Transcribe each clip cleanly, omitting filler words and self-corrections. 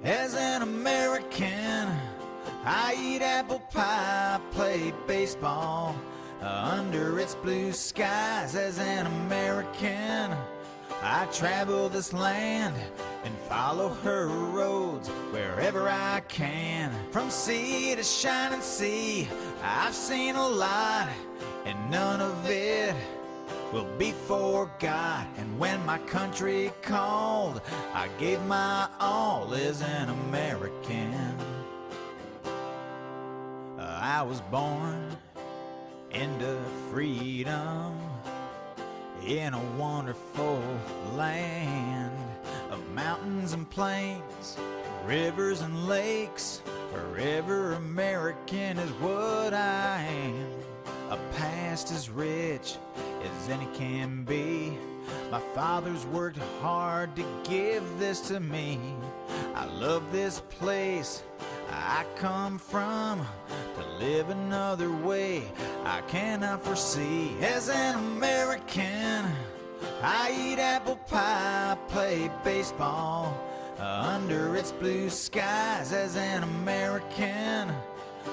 As an American, I eat apple pie, play baseball under its blue skies. As an American, I travel this land and follow her roads wherever I can. From sea to shining sea, I've seen a lot, and none of it will be forgot. And when my country called, I gave my all as an American. I was born into freedom in a wonderful land of mountains and plains, rivers and lakes. Forever American is what I am. A past as rich as any can be. My father's worked hard to give this to me. I love this place I come from. To live another way I cannot foresee. As an American, I eat apple pie, play baseball under its blue skies. As an American,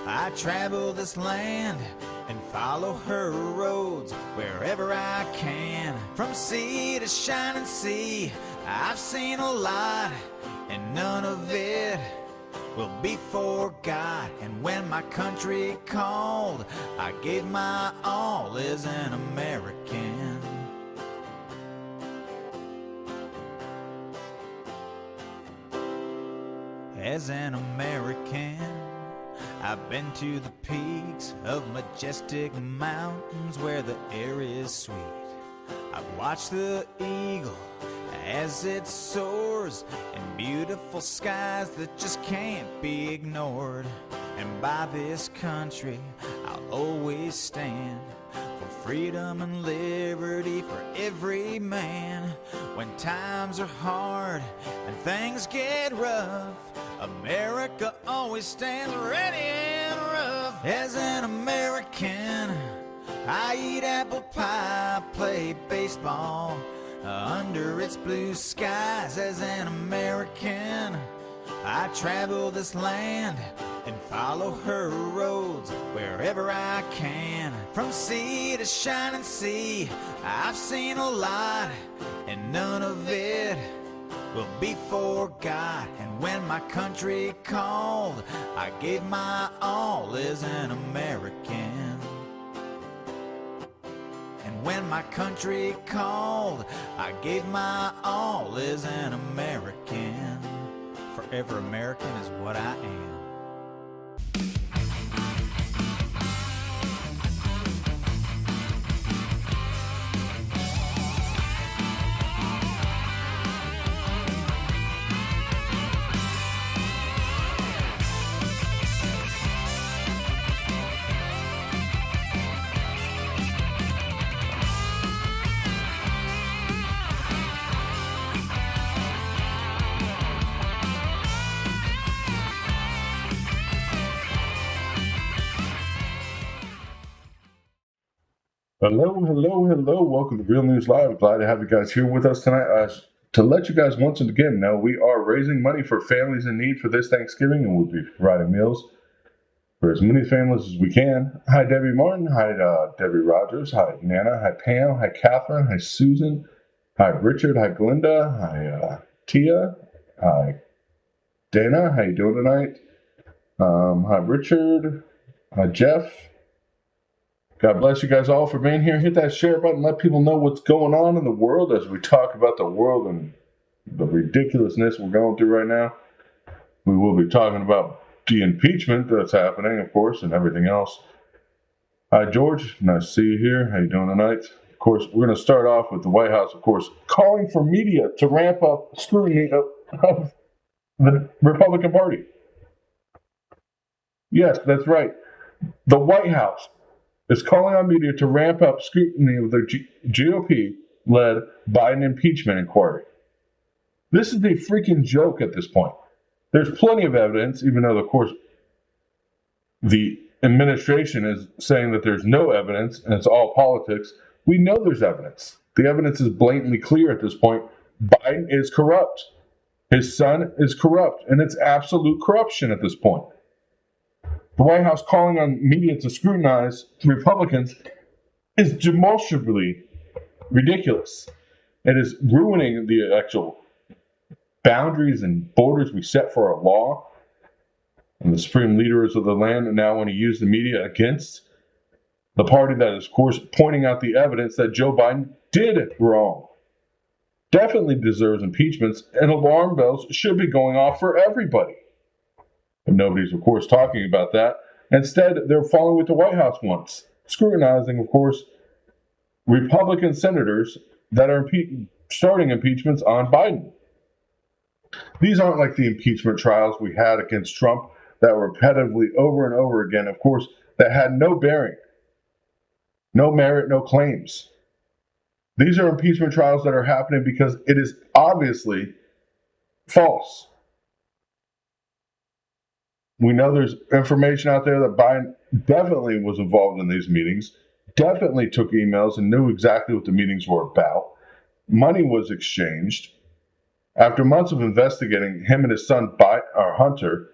I travel this land and follow her roads wherever I can. From sea to shining sea, I've seen a lot, and none of it will be forgot. And when my country called, I gave my all as an American. As an American, I've been to the peaks of majestic mountains where the air is sweet. I've watched the eagle as it soars in beautiful skies that just can't be ignored. And by this country I'll always stand, for freedom and liberty for every man. When times are hard and things get rough, America always stands ready and rough. As an American, I eat apple pie, play baseball under its blue skies. As an American, I travel this land and follow her roads wherever I can. From sea to shining sea, I've seen a lot, and none of it will be forgot. And when my country called, I gave my all as an American. And when my country called, I gave my all as an American. Forever American is what I am. Hello, hello, hello. Welcome to Real News Live. Glad to have you guys here with us tonight. To let you guys once again know, we are raising money for families in need for this Thanksgiving, and we'll be providing meals for as many families as we can. Hi, Debbie Martin. Hi, Debbie Rogers. Hi, Nana. Hi, Pam. Hi, Catherine. Hi, Susan. Hi, Richard. Hi, Glinda. Hi, Tia. Hi, Dana. How you doing tonight? Hi, Richard. Hi, Jeff. God bless you guys all for being here. Hit that share button. Let people know what's going on in the world as we talk about the world and the ridiculousness we're going through right now. We will be talking about the impeachment that's happening, of course, and everything else. Hi, George. Nice to see you here. How you doing tonight? Of course, we're going to start off with the White House, of course, calling for media to ramp up scrutiny of the Republican Party. Yes, that's right. The White House is calling on media to ramp up scrutiny of the GOP-led Biden impeachment inquiry. This is a freaking joke at this point. There's plenty of evidence, even though, of course, the administration is saying that there's no evidence and it's all politics. We know there's evidence. The evidence is blatantly clear at this point. Biden is corrupt. His son is corrupt, and it's absolute corruption at this point. The White House calling on media to scrutinize Republicans is demonstrably ridiculous. It is ruining the actual boundaries and borders we set for our law. And the supreme leaders of the land now want to use the media against the party that is, of course, pointing out the evidence that Joe Biden did wrong. Definitely deserves impeachments, and alarm bells should be going off for everybody. But nobody's, of course, talking about that. Instead, they're following what the White House wants, scrutinizing, of course, Republican senators that are starting impeachments on Biden. These aren't like the impeachment trials we had against Trump that were repetitively over and over again, of course, that had no bearing, no merit, no claims. These are impeachment trials that are happening because it is obviously false. We know there's information out there that Biden definitely was involved in these meetings, definitely took emails and knew exactly what the meetings were about. Money was exchanged. After months of investigating him and his son, Hunter,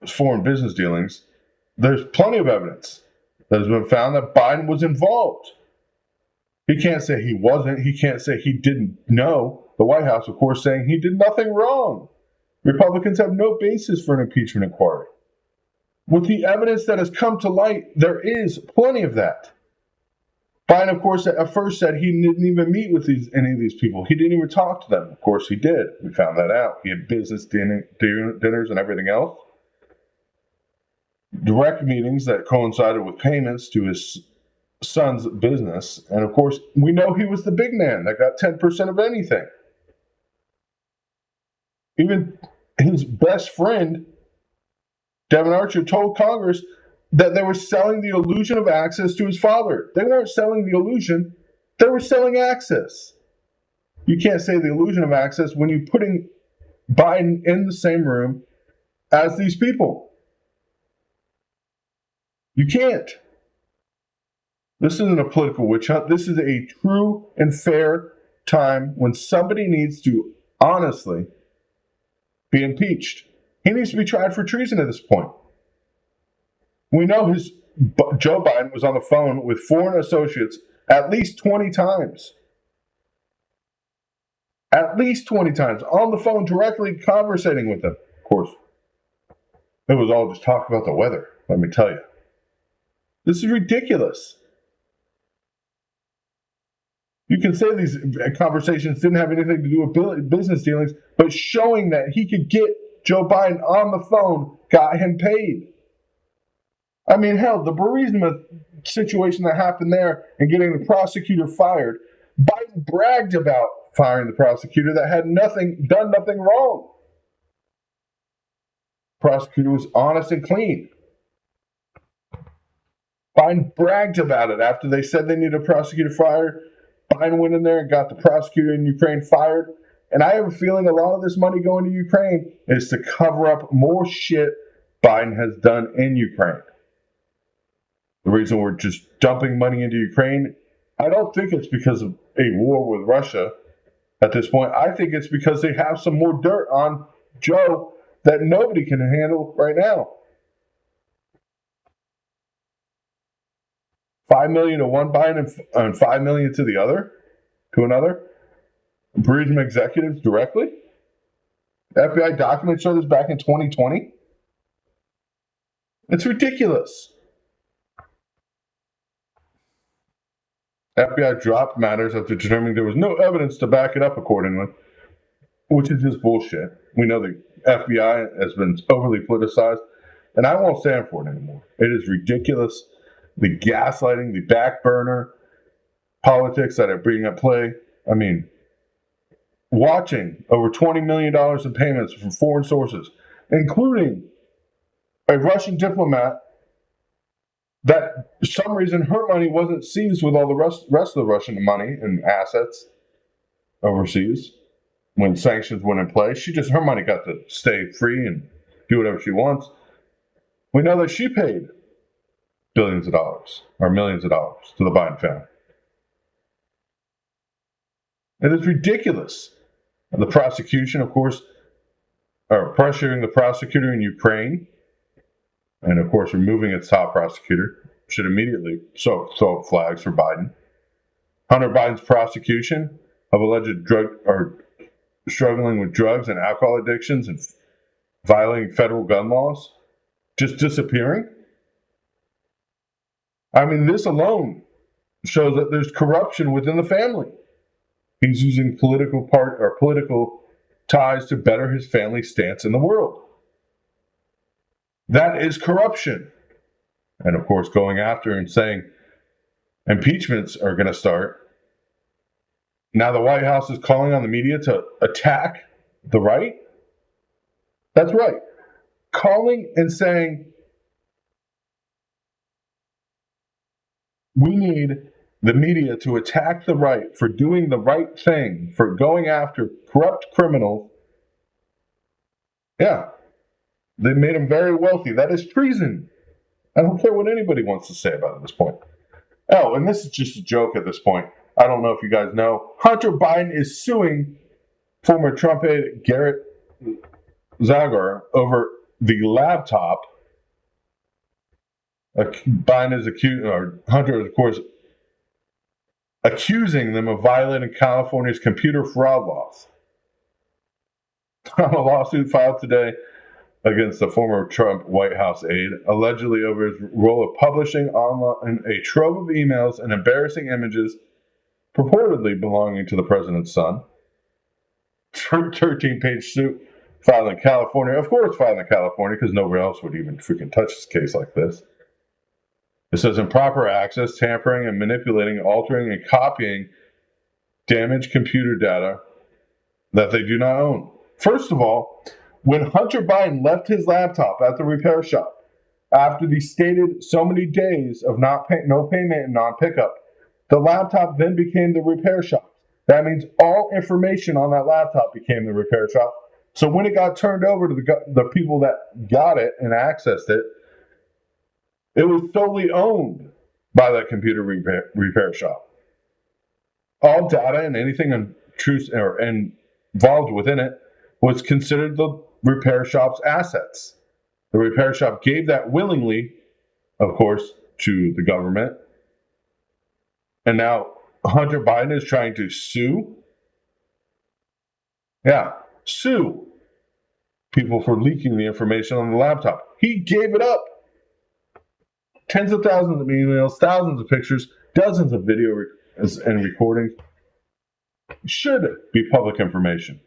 foreign business dealings, there's plenty of evidence that has been found that Biden was involved. He can't say he wasn't. He can't say he didn't know. The White House, of course, saying he did nothing wrong. Republicans have no basis for an impeachment inquiry. With the evidence that has come to light, there is plenty of that. Biden, of course, at first said he didn't even meet with any of these people. He didn't even talk to them. Of course, he did. We found that out. He had business dinners and everything else. Direct meetings that coincided with payments to his son's business. And, of course, we know he was the big man that got 10% of anything. Even his best friend, Devon Archer, told Congress that they were selling the illusion of access to his father. They weren't selling the illusion, they were selling access. You can't say the illusion of access when you're putting Biden in the same room as these people. You can't. This isn't a political witch hunt. This is a true and fair time when somebody needs to honestly be impeached. He needs to be tried for treason at this point. We know Joe Biden was on the phone with foreign associates at least 20 times. At least 20 times on the phone, directly conversating with them. Of course, it was all just talk about the weather, let me tell you. This is ridiculous. You can say these conversations didn't have anything to do with business dealings, but showing that he could get Joe Biden on the phone got him paid. I mean, hell, the Burisma situation that happened there and getting the prosecutor fired, Biden bragged about firing the prosecutor that had done nothing wrong. Prosecutor was honest and clean. Biden bragged about it after they said they needed a prosecutor fired. Biden went in there and got the prosecutor in Ukraine fired. And I have a feeling a lot of this money going to Ukraine is to cover up more shit Biden has done in Ukraine. The reason we're just dumping money into Ukraine, I don't think it's because of a war with Russia at this point. I think it's because they have some more dirt on Joe that nobody can handle right now. $5 million to one Biden and $5 million to another. Burisma executives directly. The FBI documents showed this back in 2020. It's ridiculous. FBI dropped matters after determining there was no evidence to back it up accordingly, which is just bullshit. We know the FBI has been overly politicized, and I won't stand for it anymore. It is ridiculous. The gaslighting, the back burner politics that are being at play. I mean, watching over $20 million in payments from foreign sources, including a Russian diplomat that for some reason her money wasn't seized with all the rest of the Russian money and assets overseas when sanctions went in place. Her money got to stay free and do whatever she wants. We know that she paid billions of dollars or millions of dollars to the Biden family. It is ridiculous. The prosecution, of course, are pressuring the prosecutor in Ukraine, and of course, removing its top prosecutor should immediately throw up flags for Biden. Hunter Biden's prosecution of alleged struggling with drugs and alcohol addictions and violating federal gun laws just disappearing. I mean, this alone shows that there's corruption within the family. He's using political ties to better his family's stance in the world. That is corruption. And of course, going after and saying impeachments are going to start. Now the White House is calling on the media to attack the right. That's right. Calling and saying, we need the media to attack the right for doing the right thing, for going after corrupt criminals. Yeah, they made them very wealthy. That is treason. I don't care what anybody wants to say about it at this point. Oh, and this is just a joke at this point. I don't know if you guys know. Hunter Biden is suing former Trump aide Garrett Zagar over the laptop. Biden is accused, or Hunter is, of course, accusing them of violating California's computer fraud laws. A lawsuit filed today against the former Trump White House aide, allegedly over his role of publishing online a trove of emails and embarrassing images purportedly belonging to the president's son. 13-page suit filed in California. Of course, filed in California because nobody else would even freaking touch this case like this. It says improper access, tampering, and manipulating, altering, and copying damaged computer data that they do not own. First of all, when Hunter Biden left his laptop at the repair shop after the stated so many days of no payment and non-pickup, the laptop then became the repair shop. That means all information on that laptop became the repair shop. So when it got turned over to the people that got it and accessed it, it was solely owned by that computer repair shop. All data and anything involved within it was considered the repair shop's assets. The repair shop gave that willingly, of course, to the government. And now Hunter Biden is trying to sue. Yeah, sue people for leaking the information on the laptop. He gave it up. Tens of thousands of emails, thousands of pictures, dozens of video and recordings should be public information.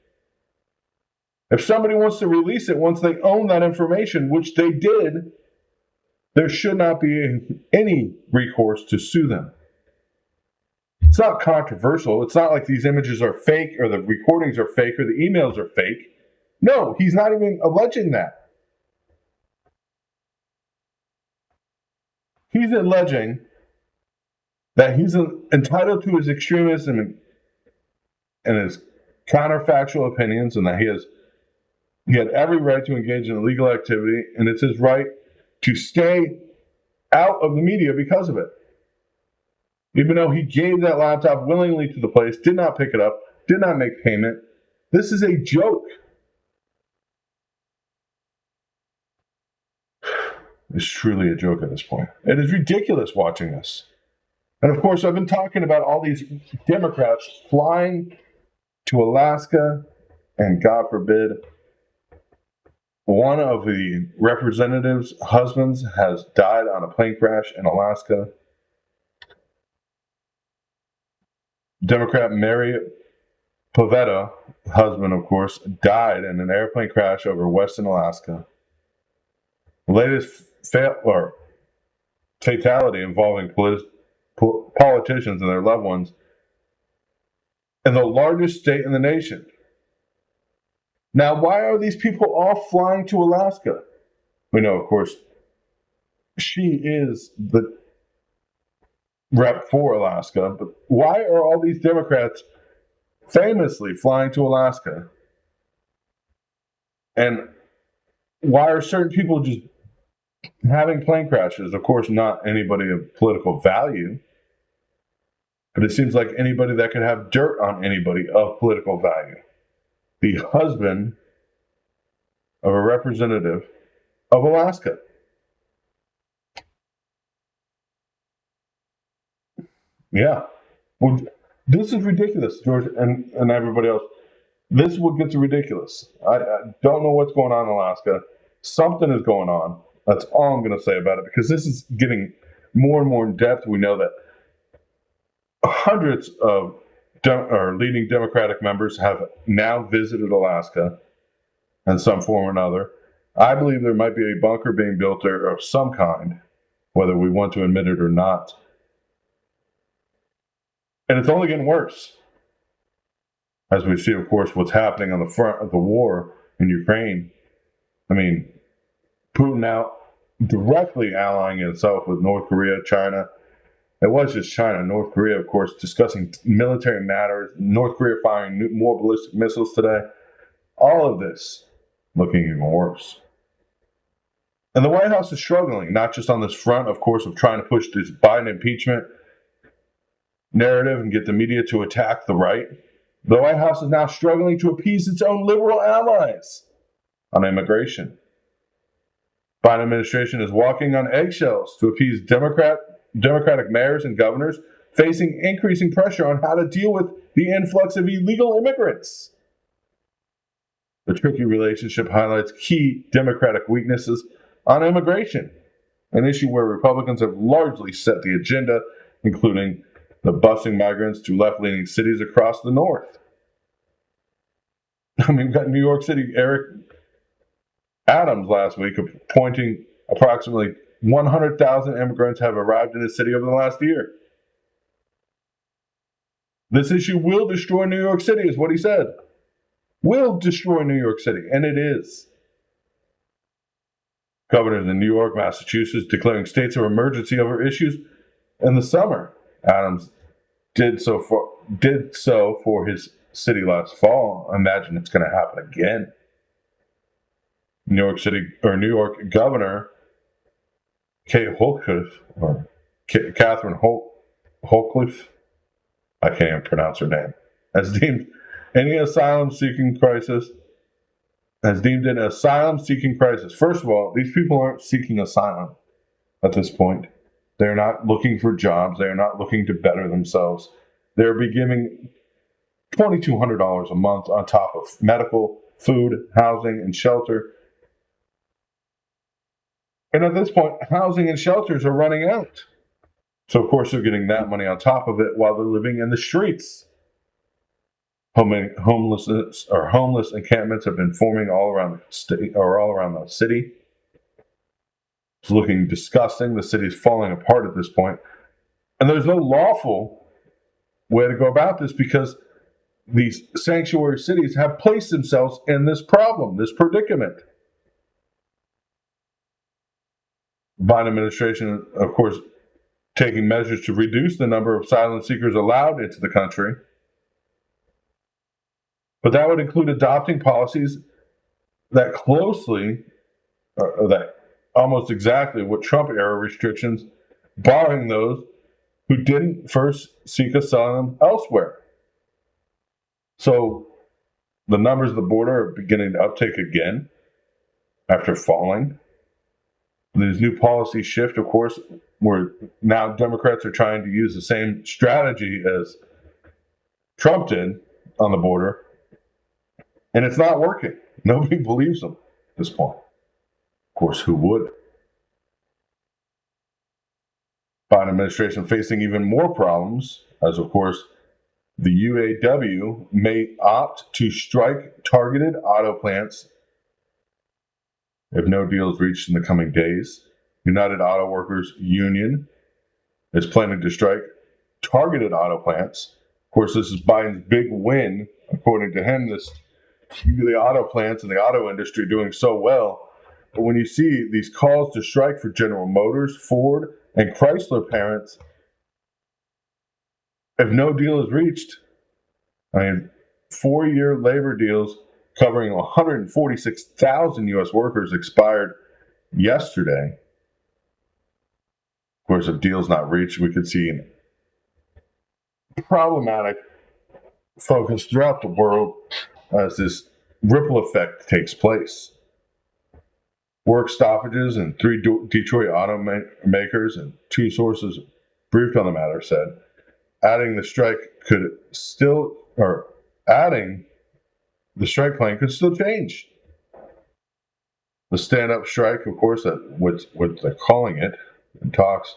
If somebody wants to release it once they own that information, which they did, there should not be any recourse to sue them. It's not controversial. It's not like these images are fake or the recordings are fake or the emails are fake. No, he's not even alleging that. He's alleging that he's entitled to his extremism and his counterfactual opinions, and that he had every right to engage in illegal activity, and it's his right to stay out of the media because of it. Even though he gave that laptop willingly to the place, did not pick it up, did not make payment. This is a joke. It's truly a joke at this point. It is ridiculous watching this. And of course, I've been talking about all these Democrats flying to Alaska, and God forbid, one of the representatives' husbands has died on a plane crash in Alaska. Democrat Mary Poveda, husband, of course, died in an airplane crash over Western Alaska. The latest fatality involving politicians and their loved ones in the largest state in the nation. Now, why are these people all flying to Alaska? We know, of course, she is the rep for Alaska, but why are all these Democrats famously flying to Alaska? And why are certain people just having plane crashes? Of course, not anybody of political value, but it seems like anybody that could have dirt on anybody of political value. the husband of a representative of Alaska. Yeah. Well, this is ridiculous, George, and everybody else. This is what gets ridiculous. I don't know what's going on in Alaska. Something is going on. That's all I'm going to say about it, because this is getting more and more in depth. We know that hundreds of leading Democratic members have now visited Alaska in some form or another. I believe there might be a bunker being built there of some kind, whether we want to admit it or not. And it's only getting worse, as we see, of course, what's happening on the front of the war in Ukraine. I mean, Putin now directly allying itself with North Korea, China. It was just China. North Korea, of course, discussing military matters. North Korea firing more ballistic missiles today. All of this looking even worse. And the White House is struggling, not just on this front, of course, of trying to push this Biden impeachment narrative and get the media to attack the right. The White House is now struggling to appease its own liberal allies on immigration. Biden administration is walking on eggshells to appease Democratic mayors and governors facing increasing pressure on how to deal with the influx of illegal immigrants. The tricky relationship highlights key Democratic weaknesses on immigration, an issue where Republicans have largely set the agenda, including the busing migrants to left-leaning cities across the north. I mean, we've got New York City, Eric Adams last week appointing approximately 100,000 immigrants have arrived in the city over the last year. This issue will destroy New York City, is what he said. Will destroy New York City, and it is. Governors in New York, Massachusetts declaring states of emergency over issues in the summer. Adams did so for his city last fall. I imagine it's going to happen again. New York Governor Catherine Hochul, I can't even pronounce her name, has deemed an asylum-seeking crisis. First of all, these people aren't seeking asylum at this point. They're not looking for jobs. They're not looking to better themselves. They're be giving $2,200 a month on top of medical, food, housing, and shelter. And at this point, housing and shelters are running out. So, of course, they're getting that money on top of it while they're living in the streets. Homeless encampments have been forming all around the state or all around the city. It's looking disgusting. The city's falling apart at this point. And there's no lawful way to go about this, because these sanctuary cities have placed themselves in this problem, this predicament. Biden administration, of course, taking measures to reduce the number of asylum seekers allowed into the country. But that would include adopting policies that almost exactly what Trump-era restrictions, barring those who didn't first seek asylum elsewhere. So the numbers at the border are beginning to uptake again after falling. These new policies shift, of course, where now Democrats are trying to use the same strategy as Trump did on the border, and it's not working. Nobody believes them at this point. Of course, who would? Biden administration facing even more problems, as of course the UAW may opt to strike targeted auto plants if no deal is reached in the coming days. United Auto Workers Union is planning to strike targeted auto plants. Of course, this is Biden's big win, according to him. The auto plants and the auto industry doing so well. But when you see these calls to strike for General Motors, Ford, and Chrysler parents, if no deal is reached, 4-year labor deals covering 146,000 U.S. workers expired yesterday. Of course, if deals not reached, we could see problematic focus throughout the world as this ripple effect takes place. Work stoppages and 3 Detroit automakers and 2 sources briefed on the matter said adding the strike plan could still change. The stand-up strike, of course, what they're calling it in talks.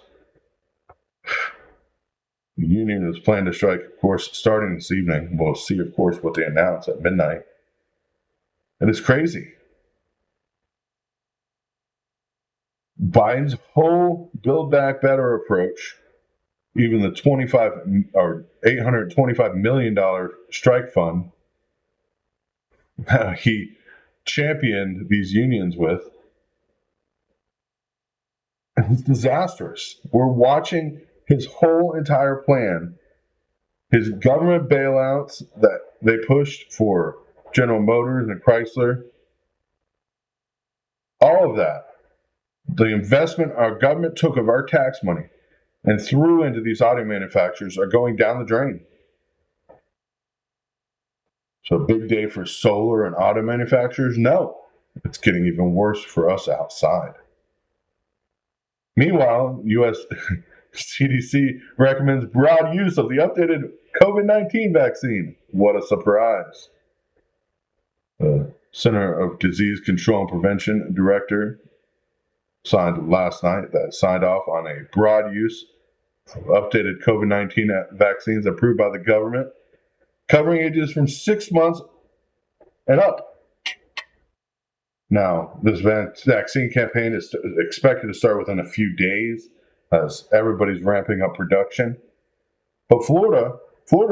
The union is planned to strike, of course, starting this evening. We'll see, of course, what they announce at midnight. And it's crazy. Biden's whole Build Back Better approach, even the $825 million strike fund he championed these unions with, it's disastrous. We're watching his whole entire plan, his government bailouts that they pushed for General Motors and Chrysler, all of that. The investment our government took of our tax money and threw into these auto manufacturers are going down the drain. So a big day for solar and auto manufacturers? No, it's getting even worse for us outside. Meanwhile, U.S. CDC recommends broad use of the updated COVID-19 vaccine. What a surprise. The Center of Disease Control and Prevention director signed off on a broad use of updated COVID-19 vaccines approved by the government, covering ages from 6 months and up. Now, this vaccine campaign is expected to start within a few days as everybody's ramping up production. But Florida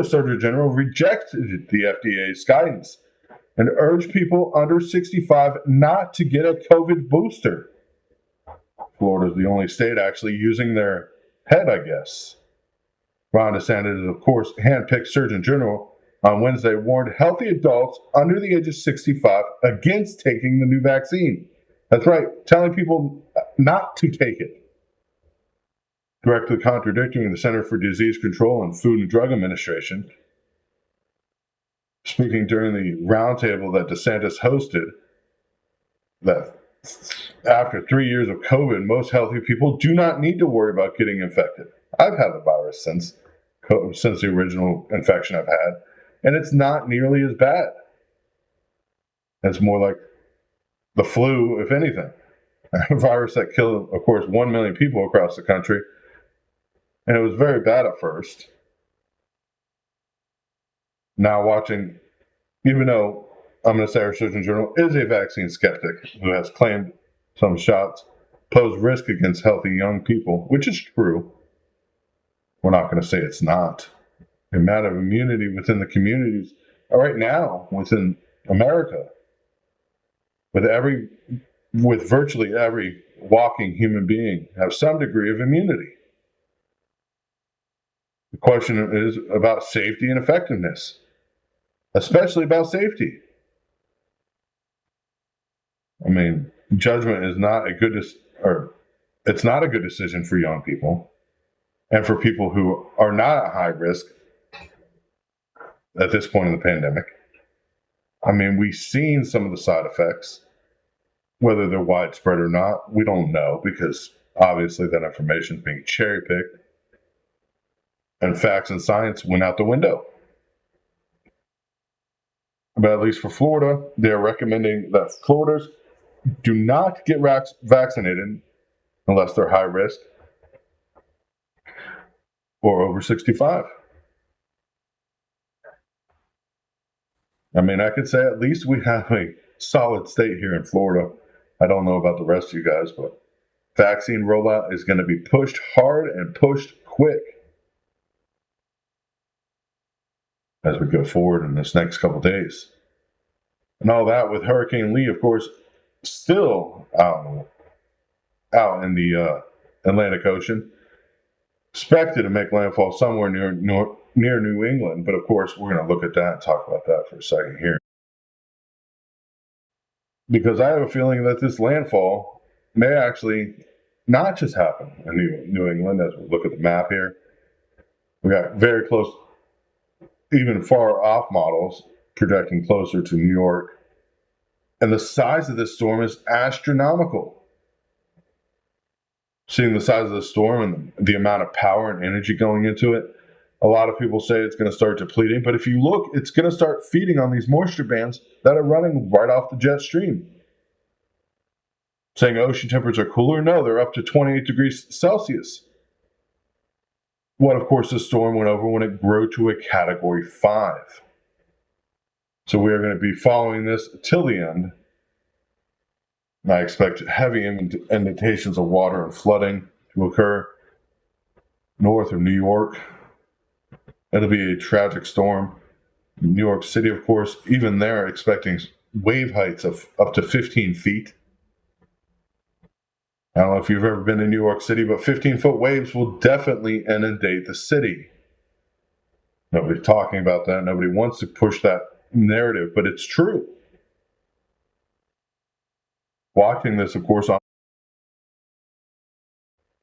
Surgeon General rejected the FDA's guidance and urged people under 65 not to get a COVID booster. Florida is the only state actually using their head, I guess. Ron DeSantis, of course, handpicked Surgeon General on Wednesday, warned healthy adults under the age of 65 against taking the new vaccine. That's right, telling people not to take it. Directly contradicting the Center for Disease Control and Food and Drug Administration. Speaking during the roundtable that DeSantis hosted, that after 3 years of COVID, most healthy people do not need to worry about getting infected. I've had the virus since the original infection I've had, and it's not nearly as bad. It's more like the flu, if anything. A virus that killed, of course, 1 million people across the country, and it was very bad at first. Now watching, even though I'm going to say our Surgeon General is a vaccine skeptic who has claimed some shots pose risk against healthy young people, which is true. We're not going to say it's not. The amount of immunity within the communities right now within America, with virtually every walking human being, have some degree of immunity. The question is about safety and effectiveness, especially about safety. I mean, judgment is not a good, it's not a good decision for young people and for people who are not at high risk at this point in the pandemic. I mean, we've seen some of the side effects, whether they're widespread or not, we don't know because obviously that information is being cherry picked and facts and science went out the window. But at least for Florida, they're recommending that Floridans do not get vaccinated unless they're high risk or over 65. I mean, I could say at least we have a solid state here in Florida. I don't know about the rest of you guys, but vaccine rollout is going to be pushed hard and pushed quick as we go forward in this next couple days. And all that with Hurricane Lee, of course, still out in the Atlantic Ocean, expected to make landfall somewhere near New England. But of course, we're going to look at that and talk about that for a second here. Because I have a feeling that this landfall may actually not just happen in New England as we look at the map here. We got very close, even far off models projecting closer to New York And the size of this storm is astronomical. Seeing the size of the storm and the amount of power and energy going into it, a lot of people say it's going to start depleting. But if you look, it's going to start feeding on these moisture bands that are running right off the jet stream. Saying ocean temperatures are cooler? No, they're up to 28 degrees Celsius. What, of course, the storm went over when it grew to a Category 5. So we are going to be following this till the end. I expect heavy inundations of water and flooding to occur north of New York. It'll be a tragic storm. New York City, of course, even they're expecting wave heights of up to 15 feet. I don't know if you've ever been to New York City, but 15-foot waves will definitely inundate the city. Nobody's talking about that. Nobody wants to push that narrative, but it's true. Watching this, of course,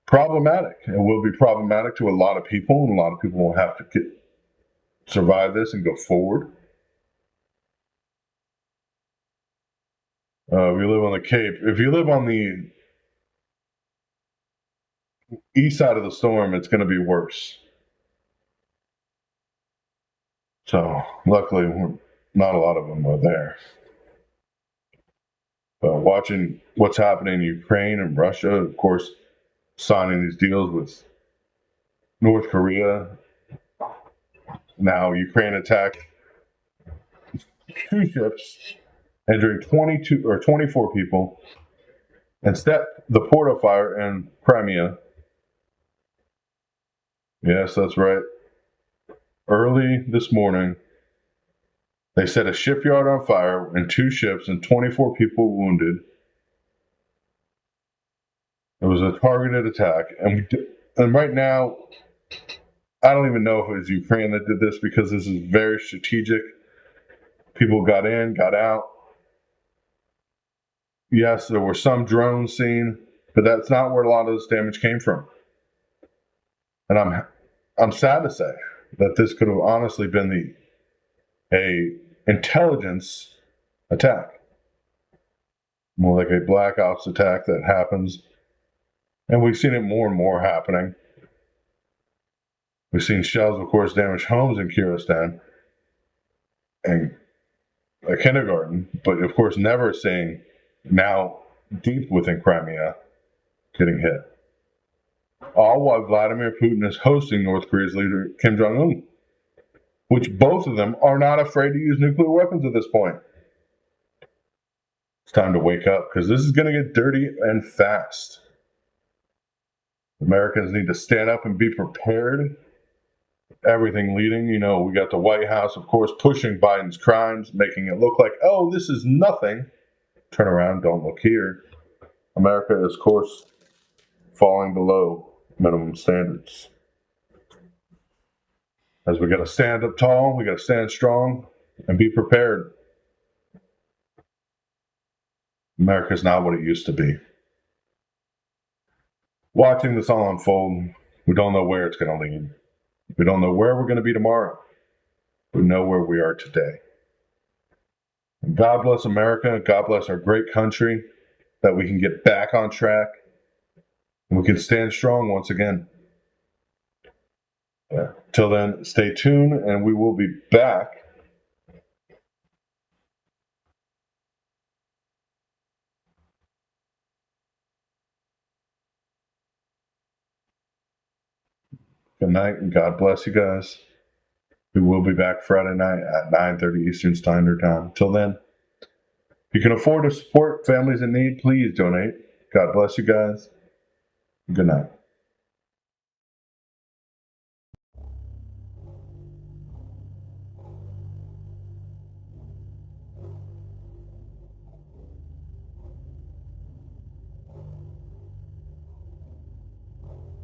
problematic. It will be problematic to a lot of people, and a lot of people will have to survive this and go forward. We live on the Cape. If you live on the east side of the storm, it's going to be worse. So, luckily, not a lot of them are there. But watching what's happening in Ukraine and Russia, of course, signing these deals with North Korea. Now, Ukraine attacked 2 ships, injuring 24 people, and set the port of fire in Crimea. Yes, that's right. Early this morning, they set a shipyard on fire and 2 ships and 24 people wounded. It was a targeted attack. And right now, I don't even know if it was Ukraine that did this because this is very strategic. People got in, got out. Yes, there were some drones seen, but that's not where a lot of this damage came from. And I'm sad to say that this could have honestly been a intelligence attack, more like a black ops attack that happens, and we've seen it more and more happening. We've seen shells, of course, damage homes in Kyrgyzstan and a kindergarten, but of course, never seeing now deep within Crimea getting hit. All while Vladimir Putin is hosting North Korea's leader, Kim Jong-un, which both of them are not afraid to use nuclear weapons at this point. It's time to wake up because this is going to get dirty and fast. Americans need to stand up and be prepared. Everything leading, we got the White House, of course, pushing Biden's crimes, making it look like, oh, this is nothing. Turn around, don't look here. America is, of course, falling below minimum standards. As we got to stand up tall, we got to stand strong and be prepared. America's not what it used to be. Watching this all unfold, we don't know where it's going to lead. We don't know where we're going to be tomorrow. We know where we are today. And God bless America. God bless our great country, that we can get back on track and we can stand strong once again. Till then, stay tuned and we will be back. Good night and God bless you guys. We will be back Friday night at 9:30 Eastern Standard Time. Till then, if you can afford to support families in need, please donate. God bless you guys. Good night.